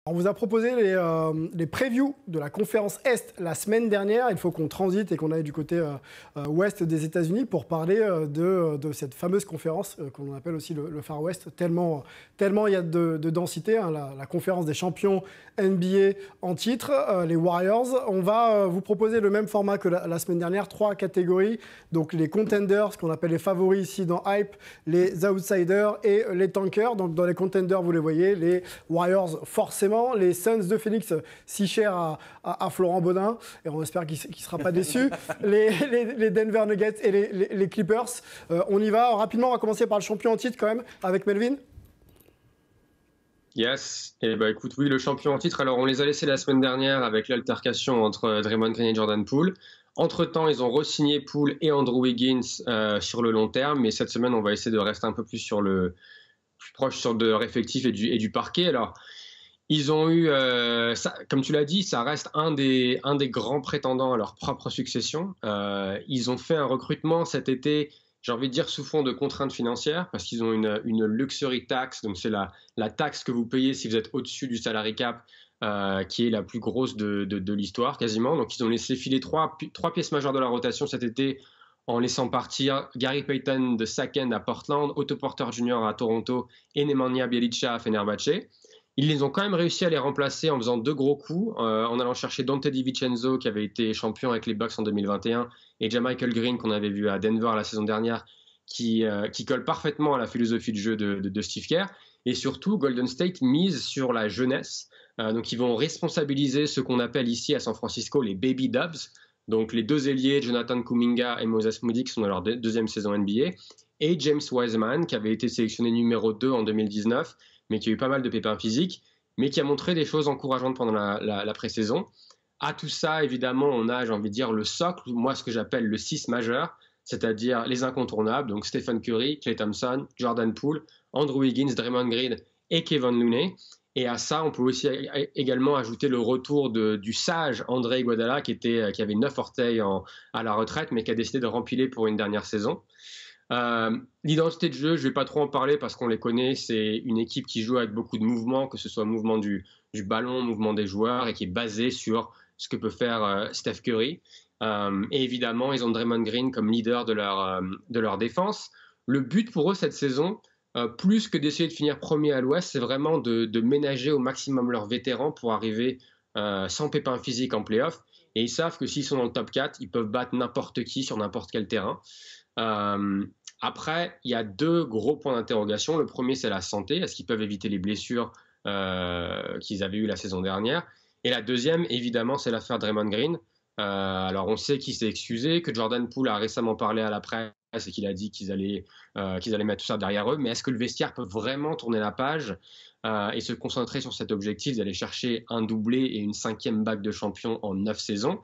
On vous a proposé les previews de la conférence Est la semaine dernière. Il faut qu'on transite et qu'on aille du côté ouest des États-Unis pour parler de cette fameuse conférence qu'on appelle aussi le Far West. Tellement il y a de densité, hein, la conférence des champions NBA en titre, les Warriors. On va vous proposer le même format que la semaine dernière, 3 catégories. Donc les contenders, ce qu'on appelle les favoris ici dans Hype, les outsiders et les tankers. Donc dans les contenders, vous les voyez, les Warriors forcément, les Suns de Phoenix, si chers à Florent Baudin, et on espère qu'il ne sera pas déçu, les Denver Nuggets et les Clippers. On y va rapidement, on va commencer par le champion en titre quand même, avec Melvin. Yes, et bah écoute, oui, le champion en titre. Alors on les a laissés la semaine dernière avec l'altercation entre Draymond Green et Jordan Poole. Entre-temps, ils ont re-signé Poole et Andrew Wiggins sur le long terme, mais cette semaine, on va essayer de rester un peu plus plus proche de leur effectif et du parquet. Alors, ils ont eu, comme tu l'as dit, ça reste un des grands prétendants à leur propre succession. Ils ont fait un recrutement cet été, j'ai envie de dire sous fond de contraintes financières, parce qu'ils ont une luxury tax, donc c'est la taxe que vous payez si vous êtes au-dessus du salary cap, qui est la plus grosse de l'histoire quasiment. Donc ils ont laissé filer trois pièces majeures de la rotation cet été, en laissant partir Gary Payton de Second à Portland, Otto Porter Jr. à Toronto et Nemanja Bjelica à Fenerbahce. Ils les ont quand même réussi à les remplacer en faisant 2 gros coups, en allant chercher Dante DiVincenzo, qui avait été champion avec les Bucks en 2021, et JaMychal Green, qu'on avait vu à Denver la saison dernière, qui colle parfaitement à la philosophie de jeu de Steve Kerr. Et surtout, Golden State mise sur la jeunesse. Donc, ils vont responsabiliser ce qu'on appelle ici à San Francisco les Baby Dubs. Donc, les 2 ailiers, Jonathan Kuminga et Moses Moody, qui sont dans leur deuxième saison NBA, et James Wiseman, qui avait été sélectionné numéro 2 en 2019, mais qui a eu pas mal de pépins physiques, mais qui a montré des choses encourageantes pendant la pré-saison. À tout ça, évidemment, on a, j'ai envie de dire, le socle, moi, ce que j'appelle le 6 majeur, c'est-à-dire les incontournables, donc Stephen Curry, Klay Thompson, Jordan Poole, Andrew Wiggins, Draymond Green et Kevin Looney. Et à ça, on peut aussi également ajouter le retour du sage André Iguodala, qui avait 9 orteils à la retraite, mais qui a décidé de rempiler pour une dernière saison. L'identité de jeu, je ne vais pas trop en parler parce qu'on les connaît. C'est une équipe qui joue avec beaucoup de mouvements, que ce soit mouvement du ballon, mouvement des joueurs, et qui est basé sur ce que peut faire Steph Curry. Et évidemment, ils ont Draymond Green comme leader de leur défense. Le but pour eux cette saison, plus que d'essayer de finir premier à l'Ouest, c'est vraiment de ménager au maximum leurs vétérans pour arriver sans pépins physiques en play-off. Et ils savent que s'ils sont dans le top 4, ils peuvent battre n'importe qui sur n'importe quel terrain. Après, il y a 2 gros points d'interrogation. Le premier, c'est la santé. Est-ce qu'ils peuvent éviter les blessures qu'ils avaient eues la saison dernière? Et la deuxième, évidemment, c'est l'affaire Draymond Green. Alors, on sait qu'il s'est excusé, que Jordan Poole a récemment parlé à la presse et qu'il a dit qu'ils allaient mettre tout ça derrière eux. Mais est-ce que le vestiaire peut vraiment tourner la page et se concentrer sur cet objectif d'aller chercher un doublé et une 5e bague de champion en 9 saisons?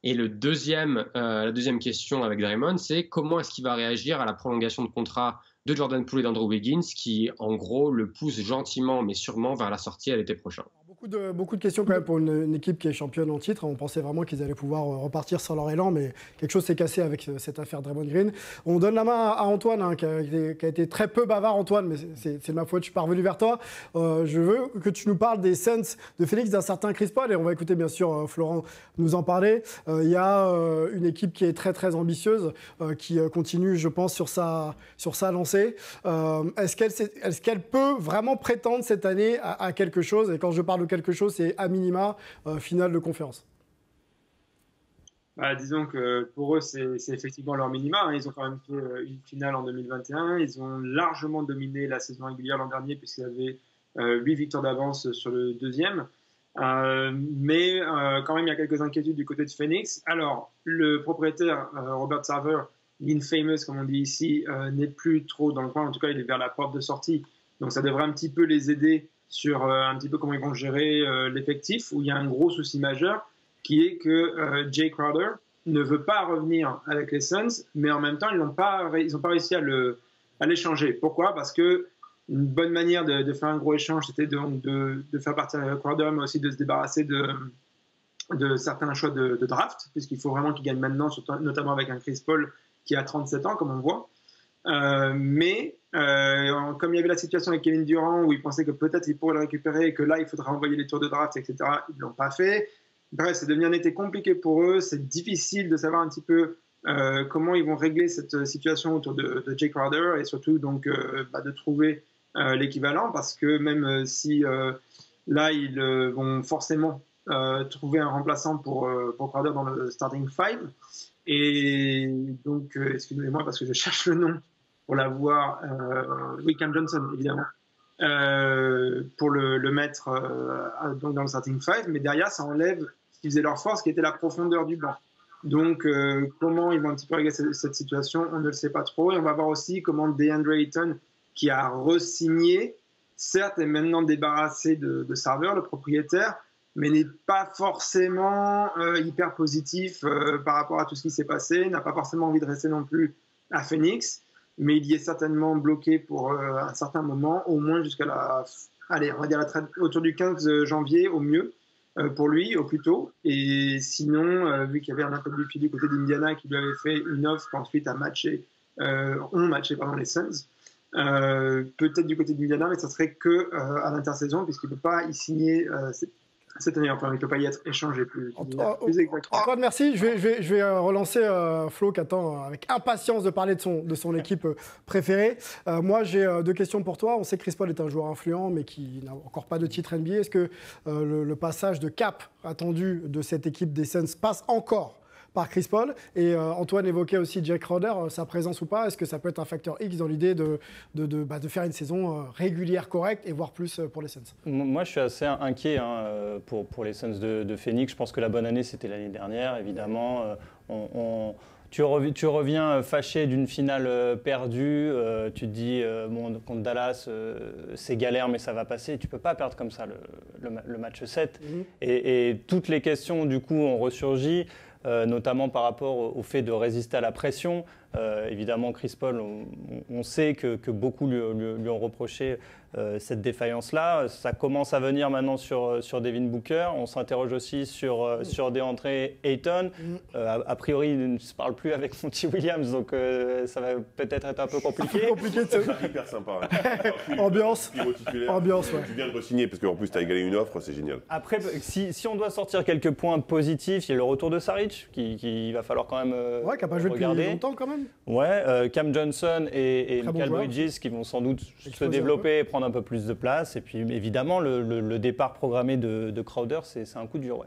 Et la deuxième question avec Draymond, c'est comment est-ce qu'il va réagir à la prolongation de contrat de Jordan Poole et d'Andrew Wiggins, qui en gros le pousse gentiment mais sûrement vers la sortie à l'été prochain. Beaucoup de questions quand même pour une équipe qui est championne en titre. On pensait vraiment qu'ils allaient pouvoir repartir sur leur élan, mais quelque chose s'est cassé avec cette affaire Draymond Green. On donne la main à Antoine, hein, qui a été très peu bavard, Antoine, mais c'est de ma faute, je suis pas revenu vers toi. Je veux que tu nous parles des Suns de Phoenix, d'un certain Chris Paul, et on va écouter bien sûr Florent nous en parler. Il y a une équipe qui est très très ambitieuse, qui continue, je pense, sur sa lancée. Est-ce qu'elle peut vraiment prétendre cette année à quelque chose? Et quand je parle de quelque chose, c'est à minima finale de conférence. Disons que pour eux, c'est effectivement leur minima. Hein. Ils ont quand même fait une finale en 2021. Ils ont largement dominé la saison régulière l'an dernier puisqu'ils avaient 8 victoires d'avance sur le deuxième. Mais quand même, il y a quelques inquiétudes du côté de Phoenix. Alors, le propriétaire, Robert Sarver, l'infamous, comme on dit ici, n'est plus trop dans le coin. En tout cas, il est vers la porte de sortie. Donc, ça devrait un petit peu les aider sur un petit peu comment ils vont gérer l'effectif, où il y a un gros souci majeur, qui est que Jay Crowder ne veut pas revenir avec les Suns, mais en même temps, ils n'ont pas réussi à l'échanger. Pourquoi? Parce que une bonne manière de faire un gros échange, c'était de faire partir Crowder, mais aussi de se débarrasser de certains choix de draft, puisqu'il faut vraiment qu'il gagne maintenant, notamment avec un Chris Paul qui a 37 ans, comme on voit. Mais Comme il y avait la situation avec Kevin Durant où ils pensaient que peut-être ils pourraient le récupérer et que là il faudrait envoyer les tours de draft, etc. Ils ne l'ont pas fait. Bref, c'est devenu un été compliqué pour eux. C'est difficile de savoir un petit peu comment ils vont régler cette situation autour de Jay Crowder et surtout donc de trouver l'équivalent parce que même si là ils vont forcément trouver un remplaçant pour Crowder dans le starting five. Et donc, excusez-moi parce que je cherche le nom pour l'avoir, Cam Johnson, évidemment, pour le mettre donc dans le starting five. Mais derrière, ça enlève ce qui faisait leur force, qui était la profondeur du banc. Donc, comment ils vont un petit peu régler cette situation, on ne le sait pas trop. Et on va voir aussi comment DeAndre Ayton, qui a re-signé, certes, est maintenant débarrassé de Sarver, le propriétaire, mais n'est pas forcément hyper positif par rapport à tout ce qui s'est passé, n'a pas forcément envie de rester non plus à Phoenix, mais il y est certainement bloqué pour un certain moment, au moins jusqu'à on va dire autour du 15 janvier au mieux, pour lui, au plus tôt. Et sinon, vu qu'il y avait un peu de pied du côté d'Indiana qui lui avait fait une offre qu'ensuite ont matché les Suns, peut-être du côté d'Indiana, mais ça serait que à l'intersaison, puisqu'il ne peut pas y signer cette année, enfin, il ne peut pas y être échangé plus exactement. Antoine, merci. Je vais relancer Flo qui attend avec impatience de parler de son équipe préférée. Moi, j'ai deux questions pour toi. On sait que Chris Paul est un joueur influent, mais qui n'a encore pas de titre NBA. Est-ce que le passage de cap attendu de cette équipe des Suns passe encore par Chris Paul? Et Antoine évoquait aussi Jay Crowder, sa présence ou pas. Est-ce que ça peut être un facteur X dans l'idée de faire une saison régulière, correcte et voire plus pour les Suns? Moi, je suis assez inquiet pour les Suns de Phoenix. Je pense que la bonne année, c'était l'année dernière, évidemment. Tu reviens fâché d'une finale perdue. Tu te dis, contre Dallas, c'est galère, mais ça va passer. Tu ne peux pas perdre comme ça le match 7. Et toutes les questions, du coup, ont ressurgi. Notamment par rapport au fait de résister à la pression. Évidemment, Chris Paul, on sait que beaucoup lui ont reproché cette défaillance-là. Ça commence à venir maintenant sur Devin Booker. On s'interroge aussi sur DeAndre Ayton. A priori, il ne se parle plus avec Monty Williams, donc ça va peut-être être un peu compliqué. C'est hyper sympa. Ambiance. Ambiance, ouais. Tu viens de re-signer, parce qu'en plus, tu as égalé une offre, c'est génial. Après, si on doit sortir quelques points positifs, il y a le retour de Saric, qui va falloir quand même qui n'a pas joué regarder. Depuis longtemps quand même. Ouais, Cam Johnson et Mikal Bridges qui vont sans doute se développer et prendre un peu plus de place. Et puis évidemment, le départ programmé de Crowder, c'est un coup dur. Ouais.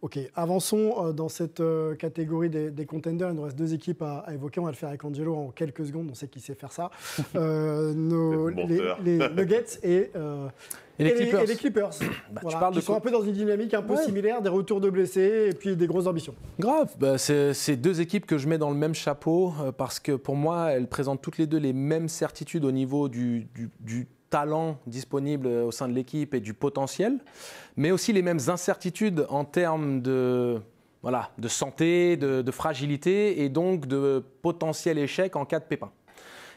Ok, avançons dans cette catégorie des contenders. Il nous reste deux équipes à évoquer. On va le faire avec Angelo en quelques secondes. On sait qu'il sait faire ça. Les Nuggets et les Clippers. Voilà, qui sont un peu dans une dynamique un peu similaire, des retours de blessés et puis des grosses ambitions. Grave, c'est deux équipes que je mets dans le même chapeau parce que pour moi, elles présentent toutes les deux les mêmes certitudes au niveau du talent disponible au sein de l'équipe et du potentiel, mais aussi les mêmes incertitudes en termes de santé, de fragilité et donc de potentiel échec en cas de pépin.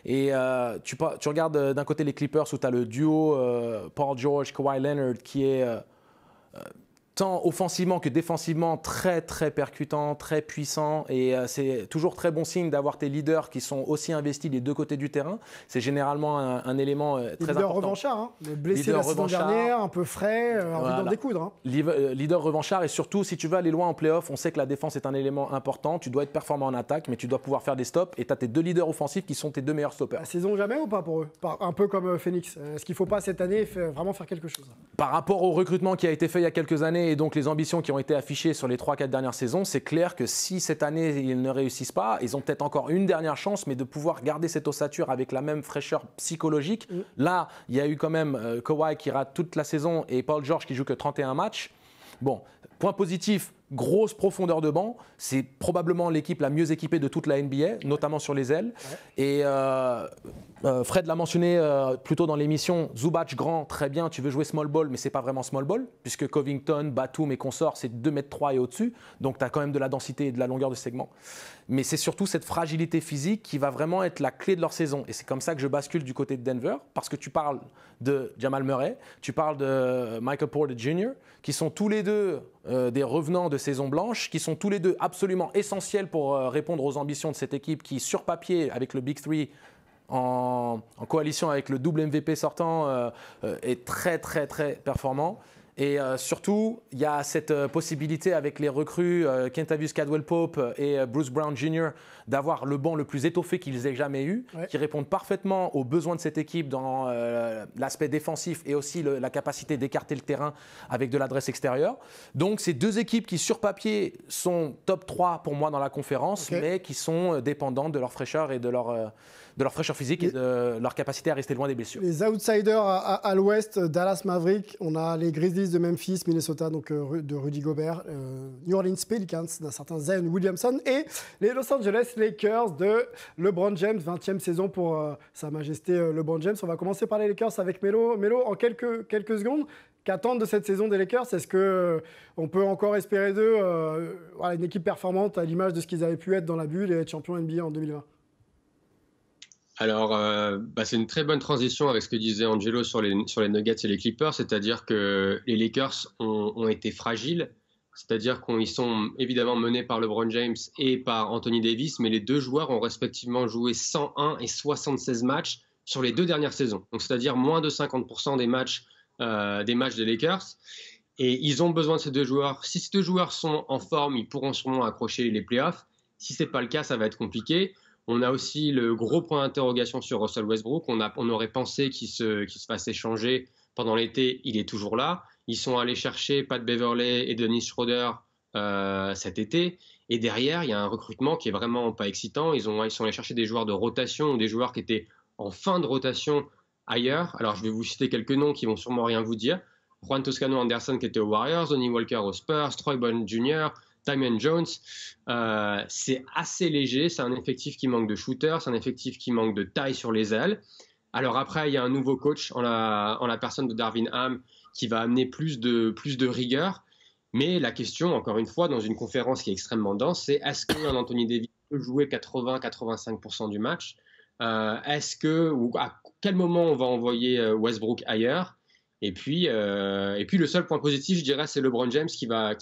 Et tu regardes d'un côté les Clippers où tu as le duo Paul George, Kawhi Leonard qui est tant offensivement que défensivement très très percutant, très puissant et c'est toujours très bon signe d'avoir tes leaders qui sont aussi investis des deux côtés du terrain. C'est généralement un élément très important. Leader revanchard, hein. Blessé la saison dernière, un peu frais, envie d'en découdre. Hein. Leader revanchard et surtout si tu veux aller loin en play-off, on sait que la défense est un élément important. Tu dois être performant en attaque, mais tu dois pouvoir faire des stops et tu as tes deux leaders offensifs qui sont tes deux meilleurs stoppers. La saison jamais ou pas pour eux? Un peu comme Phoenix. Est-ce qu'il ne faut pas cette année vraiment faire quelque chose? Par rapport au recrutement qui a été fait il y a quelques années et donc les ambitions qui ont été affichées sur les 3-4 dernières saisons, c'est clair que si cette année ils ne réussissent pas, ils ont peut-être encore une dernière chance, mais de pouvoir garder cette ossature avec la même fraîcheur psychologique. Là, il y a eu quand même Kawhi qui rate toute la saison et Paul George qui joue que 31 matchs. Bon, point positif, grosse profondeur de banc. C'est probablement l'équipe la mieux équipée de toute la NBA, notamment sur les ailes. Et Fred l'a mentionné plus tôt dans l'émission, Zubac grand, très bien, tu veux jouer small ball, mais c'est pas vraiment small ball, puisque Covington, Batum et consorts, c'est 2,3 m et au-dessus. Donc tu as quand même de la densité et de la longueur de segment. Mais c'est surtout cette fragilité physique qui va vraiment être la clé de leur saison. Et c'est comme ça que je bascule du côté de Denver, parce que tu parles de Jamal Murray, tu parles de Michael Porter Jr., qui sont tous les deux des revenants de saison blanche, qui sont tous les deux absolument essentiels pour répondre aux ambitions de cette équipe qui, sur papier, avec le Big Three, en coalition avec le double MVP sortant est très performant. Et surtout, il y a cette possibilité avec les recrues Kentavious Caldwell-Pope et Bruce Brown Jr. d'avoir le banc le plus étoffé qu'ils aient jamais eu, qui répondent parfaitement aux besoins de cette équipe dans l'aspect défensif et aussi la capacité d'écarter le terrain avec de l'adresse extérieure. Donc, c'est deux équipes qui, sur papier, sont top 3 pour moi dans la conférence, mais qui sont dépendantes de leur fraîcheur et de leur fraîcheur physique et de leur capacité à rester loin des blessures. Les outsiders à l'ouest, Dallas Mavericks, on a les Grizzlies de Memphis, Minnesota donc, de Rudy Gobert, New Orleans Pelicans d'un certain Zion Williamson et les Los Angeles Lakers de LeBron James, 20e saison pour Sa Majesté LeBron James. On va commencer par les Lakers avec Melo. Melo, en quelques secondes, qu'attendre de cette saison des Lakers? Est-ce qu'on peut encore espérer d'eux une équipe performante à l'image de ce qu'ils avaient pu être dans la bulle et être champion NBA en 2020? Alors, c'est une très bonne transition avec ce que disait Angelo sur les Nuggets et les Clippers, c'est-à-dire que les Lakers ont été fragiles, c'est-à-dire qu'ils sont évidemment menés par LeBron James et par Anthony Davis, mais les deux joueurs ont respectivement joué 101 et 76 matchs sur les 2 dernières saisons, donc c'est-à-dire moins de 50% des matchs des Lakers. Et ils ont besoin de ces deux joueurs. Si ces deux joueurs sont en forme, ils pourront sûrement accrocher les playoffs. Si ce n'est pas le cas, ça va être compliqué. On a aussi le gros point d'interrogation sur Russell Westbrook. On aurait pensé qu'il se fasse échanger pendant l'été. Il est toujours là. Ils sont allés chercher Pat Beverley et Dennis Schroeder cet été. Et derrière, il y a un recrutement qui est vraiment pas excitant. Ils sont allés chercher des joueurs de rotation ou des joueurs qui étaient en fin de rotation ailleurs. Alors, je vais vous citer quelques noms qui vont sûrement rien vous dire. Juan Toscano Anderson qui était aux Warriors, Lonnie Walker aux Spurs, Troy Brown Jr., Damian Jones, c'est assez léger, c'est un effectif qui manque de shooters, c'est un effectif qui manque de taille sur les ailes. Alors après, il y a un nouveau coach en la personne de Darvin Ham qui va amener plus de rigueur. Mais la question, encore une fois, dans une conférence qui est extrêmement dense, c'est est-ce qu'un Anthony Davis peut jouer 80-85% du match? À quel moment on va envoyer Westbrook ailleurs? Et puis le seul point positif, je dirais, c'est LeBron James qui va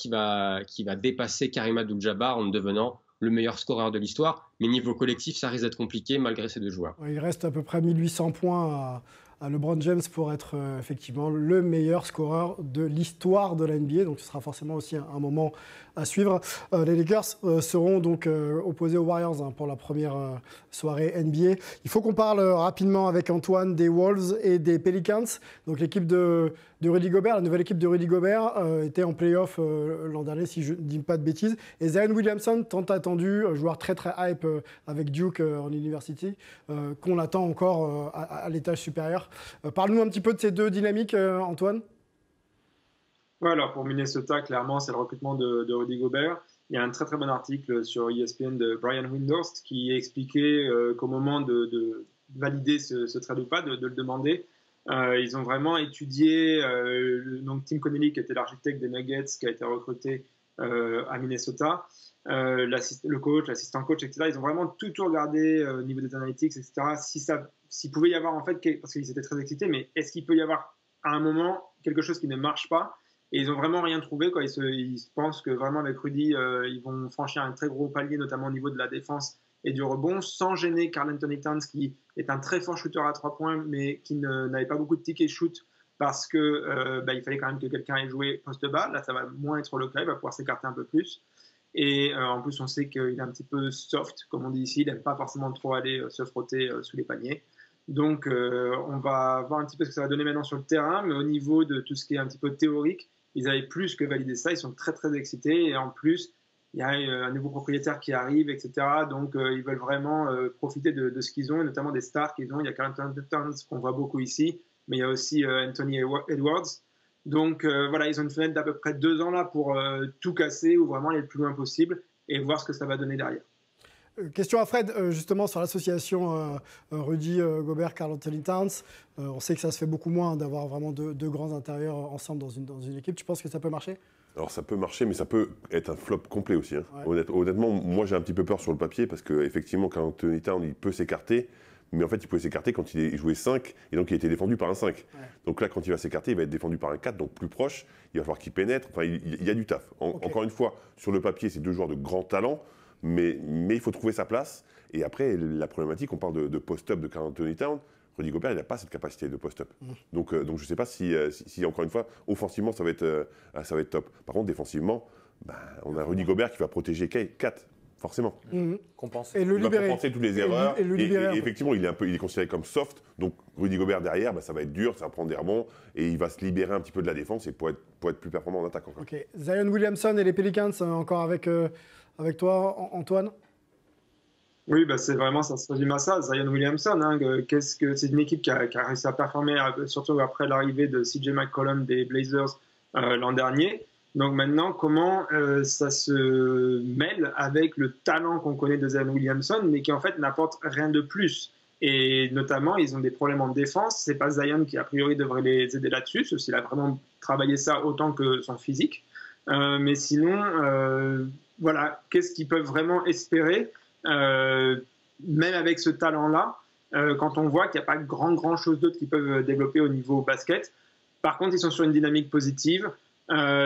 dépasser Kareem Abdul-Jabbar en devenant le meilleur scoreur de l'histoire. Mais niveau collectif, ça risque d'être compliqué malgré ces deux joueurs. Il reste à peu près 1800 points à LeBron James pour être effectivement le meilleur scoreur de l'histoire de la NBA. Donc ce sera forcément aussi un moment à suivre. Les Lakers seront donc opposés aux Warriors pour la première soirée NBA. Il faut qu'on parle rapidement avec Antoine des Wolves et des Pelicans. Donc l'équipe de Rudy Gobert, la nouvelle équipe de Rudy Gobert était en play-off l'an dernier, si je ne dis pas de bêtises. Et Zion Williamson, tant attendu, joueur très hype avec Duke en University, qu'on attend encore à l'étage supérieur. Parle-nous un petit peu de ces deux dynamiques, Antoine. Ouais, alors pour Minnesota, clairement, c'est le recrutement de Rudy Gobert. Il y a un très bon article sur ESPN de Brian Windhorst qui expliquait qu'au moment de valider ce trade ou pas, de le demander, ils ont vraiment étudié donc Tim Connelly, qui était l'architecte des Nuggets, qui a été recruté à Minnesota, le coach, l'assistant coach, etc. Ils ont vraiment tout regardé au niveau des analytics, etc. S'il pouvait y avoir, en fait, parce qu'ils étaient très excités, mais est-ce qu'il peut y avoir à un moment quelque chose qui ne marche pas? Et ils n'ont vraiment rien trouvé. Ils pensent que vraiment avec Rudy, ils vont franchir un très gros palier, notamment au niveau de la défense et du rebond, sans gêner Karl Anthony Towns, qui est un très fort shooter à 3 points, mais qui n'avait pas beaucoup de tickets shoot parce que il fallait quand même que quelqu'un ait joué poste bas. Là, ça va moins être le cas, il va pouvoir s'écarter un peu plus. Et en plus, on sait qu'il est un petit peu soft, comme on dit ici. Il n'aime pas forcément trop aller se frotter sous les paniers. Donc, on va voir un petit peu ce que ça va donner maintenant sur le terrain. Mais au niveau de tout ce qui est un petit peu théorique, ils avaient plus que validé ça. Ils sont très excités. Et en plus, il y a un nouveau propriétaire qui arrive, etc. Donc, ils veulent vraiment profiter de ce qu'ils ont, et notamment des stars qu'ils ont. Il y a Karl Anthony Towns qu'on voit beaucoup ici, mais il y a aussi Anthony Edwards. Donc, voilà, ils ont une fenêtre d'à peu près 2 ans là pour tout casser ou vraiment aller le plus loin possible et voir ce que ça va donner derrière. Question à Fred, justement, sur l'association Rudy Gobert, Karl Anthony Towns. On sait que ça se fait beaucoup moins d'avoir vraiment deux grands intérieurs ensemble dans une équipe. Tu penses que ça peut marcher? Alors ça peut marcher, mais ça peut être un flop complet aussi. Hein. Ouais. Honnêtement, moi j'ai un petit peu peur sur le papier parce qu'effectivement, Karl Anthony Towns, il peut s'écarter. Mais en fait, il pouvait s'écarter quand il jouait 5 et donc il était défendu par un 5. Ouais. Donc là, quand il va s'écarter, il va être défendu par un 4, donc plus proche. Il va falloir qu'il pénètre. Enfin, il y a du taf. Encore une fois, sur le papier, c'est 2 joueurs de grand talent. mais il faut trouver sa place. Et après, la problématique, on parle de post-up de Karl Anthony Towns. Rudy Gobert, il n'a pas cette capacité de post-up. Donc je ne sais pas si, encore une fois, offensivement, ça va être top. Par contre, défensivement, on a Rudy Gobert qui va protéger Kat, forcément. Compenser. Et le Il va libérer. compenser toutes les erreurs. Et effectivement, il est considéré comme soft. Donc Rudy Gobert derrière, ça va être dur, ça va prendre des rebonds. Et il va se libérer un petit peu de la défense et pour être plus performant en attaque encore. Ok. Zion Williamson et les Pelicans, encore avec toi, Antoine? Oui, c'est vraiment, ça se résume à ça. Zion Williamson, c'est une équipe qui a réussi à performer, surtout après l'arrivée de CJ McCollum des Blazers l'an dernier. Donc maintenant, comment ça se mêle avec le talent qu'on connaît de Zion Williamson, mais qui en fait n'apporte rien de plus. Et notamment, ils ont des problèmes en défense. C'est pas Zion qui a priori devrait les aider là-dessus, sauf s'il a vraiment travaillé ça autant que son physique. Mais sinon, voilà, qu'est-ce qu'ils peuvent vraiment espérer? Même avec ce talent-là, quand on voit qu'il n'y a pas grand chose d'autre qu'ils peuvent développer au niveau basket. Par contre, ils sont sur une dynamique positive.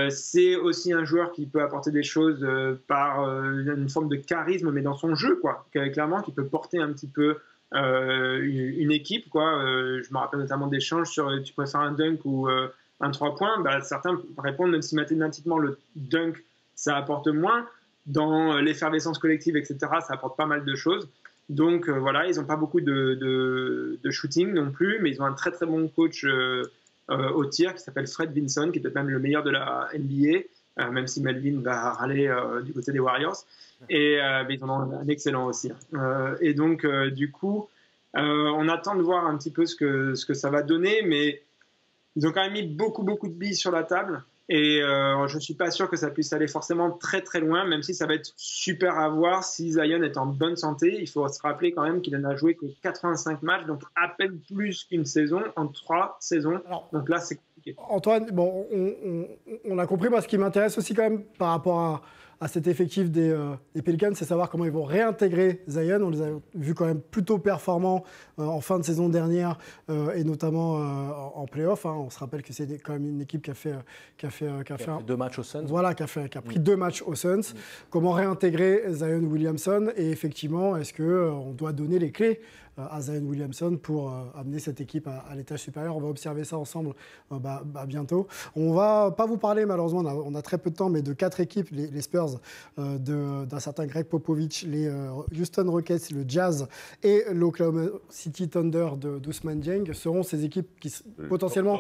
C'est aussi un joueur qui peut apporter des choses par une forme de charisme, mais dans son jeu, quoi. Clairement, qui peut porter un petit peu une équipe, quoi. Je me rappelle notamment d'échanges sur tu préfères un dunk ou un 3 points. Certains répondent même si mathématiquement le dunk, ça apporte moins. Dans l'effervescence collective, etc., ça apporte pas mal de choses. Donc voilà, ils n'ont pas beaucoup de shooting non plus, mais ils ont un très très bon coach au tir qui s'appelle Fred Vinson, qui est peut-être même le meilleur de la NBA, même si Melvin va râler du côté des Warriors. Et mais ils en ont un excellent aussi. Et donc du coup, on attend de voir un petit peu ce que ça va donner, mais ils ont quand même mis beaucoup de billes sur la table. Et je ne suis pas sûr que ça puisse aller forcément très très loin, même si ça va être super à voir si Zion est en bonne santé. Il faut se rappeler quand même qu'il en a joué que 85 matchs, donc à peine plus qu'une saison en 3 saisons. Donc là, c'est compliqué. Antoine, bon, on a compris. Moi, ce qui m'intéresse aussi quand même par rapport à cet effectif des Pelicans, c'est savoir comment ils vont réintégrer Zion. On les a vus quand même plutôt performants en fin de saison dernière et notamment en play-off. On se rappelle que c'est quand même une équipe qui a fait 2 matchs aux Suns. Voilà, qui a pris 2 matchs aux Suns. Comment réintégrer Zion Williamson? Et effectivement, est-ce qu'on doit donner les clés à Zion Williamson pour amener cette équipe à l'étage supérieur? On va observer ça ensemble bientôt. On va pas vous parler, malheureusement, on a très peu de temps, mais de 4 équipes, les Spurs d'un certain Greg Popovich, les Houston Rockets, le Jazz et l'Oklahoma City Thunder d'Ousmane Dieng seront ces équipes qui potentiellement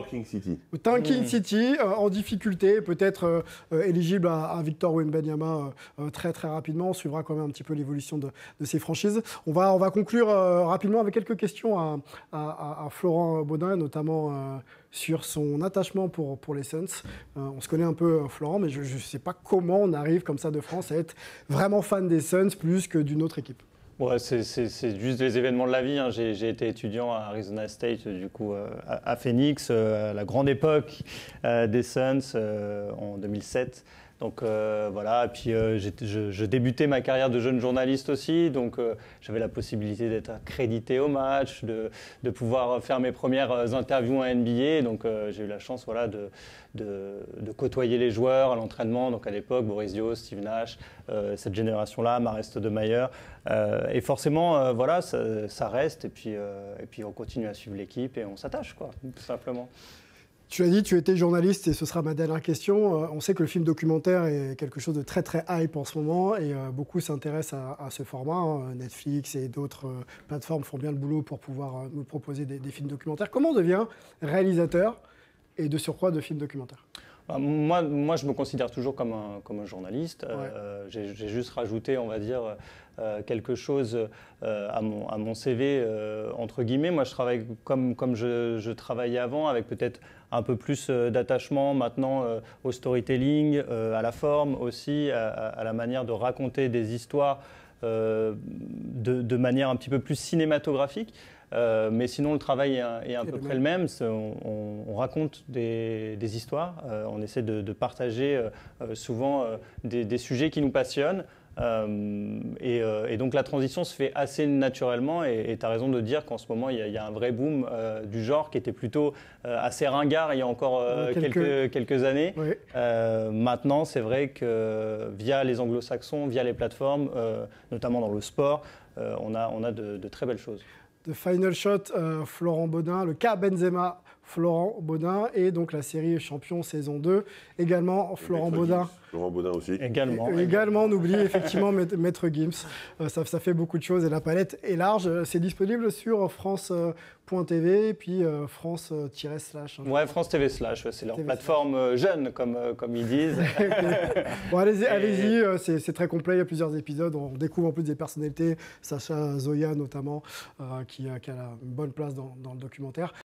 Tanking City en difficulté, peut-être éligible à Victor Wembanyama très très rapidement. On suivra quand même un petit peu l'évolution de ces franchises. On va conclure rapidement avec quelques questions à Florent Baudin, notamment sur son attachement pour les Suns. On se connaît un peu, Florent, mais je ne sais pas comment on arrive comme ça de France à être vraiment fan des Suns plus que d'une autre équipe. Ouais, c'est juste les événements de la vie. J'ai été étudiant à Arizona State, du coup, à Phoenix, à la grande époque des Suns en 2007. Donc voilà, et puis je débutais ma carrière de jeune journaliste aussi, donc j'avais la possibilité d'être accrédité au match, de pouvoir faire mes premières interviews en NBA, donc j'ai eu la chance de côtoyer les joueurs à l'entraînement, donc à l'époque Boris Dio, Steve Nash, cette génération-là, Mares Stoudemire, et forcément voilà, ça reste, et puis on continue à suivre l'équipe et on s'attache, quoi, tout simplement. Tu as dit, tu étais journaliste et ce sera ma dernière question. On sait que le film documentaire est quelque chose de très très hype en ce moment et beaucoup s'intéressent à ce format. Netflix et d'autres plateformes font bien le boulot pour pouvoir nous proposer des films documentaires. Comment on devient réalisateur et de surcroît de films documentaires ? Moi, je me considère toujours comme un journaliste. Ouais. J'ai juste rajouté, on va dire, quelque chose à mon CV, entre guillemets. Moi, je travaille comme je travaillais avant, avec peut-être un peu plus d'attachement maintenant au storytelling, à la forme aussi, à la manière de raconter des histoires de manière un petit peu plus cinématographique. Mais sinon, le travail est à peu près le même. On raconte des histoires, on essaie de partager souvent des sujets qui nous passionnent Et donc la transition se fait assez naturellement et tu as raison de dire qu'en ce moment il y a un vrai boom du genre qui était plutôt assez ringard il y a encore quelques années. Oui. Maintenant c'est vrai que via les anglo-saxons, via les plateformes, notamment dans le sport, on a de très belles choses. The Final Shot, Florent Baudin, le cas Benzema, Florent Baudin, et donc la série Champions saison 2, également Florent Baudin. Florent Baudin aussi. Également, on oublie effectivement Maître Gims. Ça fait beaucoup de choses et la palette est large. C'est disponible sur France.tv et puis France-slash. Ouais, France TV slash, c'est leur plateforme jeune, comme ils disent. Bon, allez-y, c'est très complet, il y a plusieurs épisodes. On découvre en plus des personnalités, Sacha Zoya notamment, qui a une bonne place dans le documentaire.